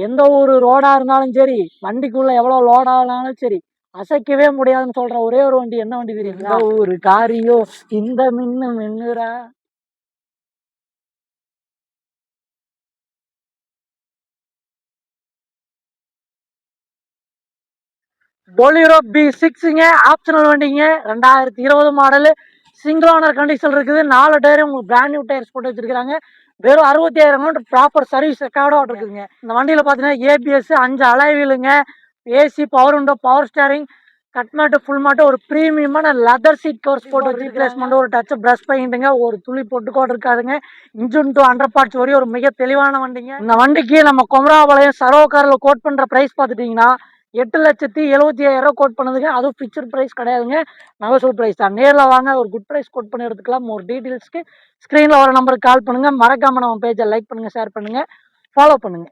எந்த ஒரு ரோடா இருந்தாலும் சரி, வண்டிக்குள்ள எவ்வளோ லோட் ஆனாலும் சரி, அசைக்கவே முடியாதுன்னு சொல்ற ஒரே ஒரு வண்டி என்ன வண்டி தெரியுங்களா? ஒரு காரியோ இந்த மின்னு மின்னுரா. பொலிரோ B6ங்க, ஆப்ஷனல் வண்டிங்க. 2020 மாடலு, சிங்கிள் ஓனர் கண்டிஷன் இருக்குது. 4 டயரும் உங்களுக்கு பிராண்ட் நியூ டயர்ஸ் போட்டு வச்சிருக்காங்க. வெறும் 65,000 கிலோமீட்டர் ப்ராப்பர் சர்வீஸ் ரெக்கார்டோட இருக்குதுங்க. இந்த வண்டியில பார்த்தீங்கன்னா ஏபிஎஸ், 5 அலாய் வீலுங்க, AC, power window, power steering, cut mat, full mat, ஒரு பிரீமியமான லெதர் சீட் கவர்ஸ் போட்டு ரீப்ளேஸ்மெண்ட், ஒரு டச் பிரஷ் பெயிண்ட்டுங்க, ஒரு துளி பொட்டு கூட இருக்காதுங்க. இன்ஜின் டு 100 பார்ட்ஸ் வரையும் ஒரு மிக தெளிவான வண்டிங்க. இந்த வண்டிக்கு நம்ம குமராபாளையம் சரோகாரில் கோட் பண்ற பிரைஸ் பார்த்துட்டீங்கன்னா 8,75,000 கோட் பண்ணுதுங்க. அதுவும் ஃபிக்ஸ்ட் பிரைஸ் கிடையாதுங்க, நெகோஷியபிள் பிரைஸ் தான். நேரில் வாங்க, ஒரு குட் பிரைஸ் கோட் பண்ணி எடுத்துக்கலாம். ஒரு டீட்டெயில்ஸ்க்கு ஸ்க்ரீனில் வர நம்பருக்கு கால் பண்ணுங்க. மறக்காம நம்ம பேஜை லைக் பண்ணுங்க, ஷேர் பண்ணுங்க, ஃபாலோ பண்ணுங்க.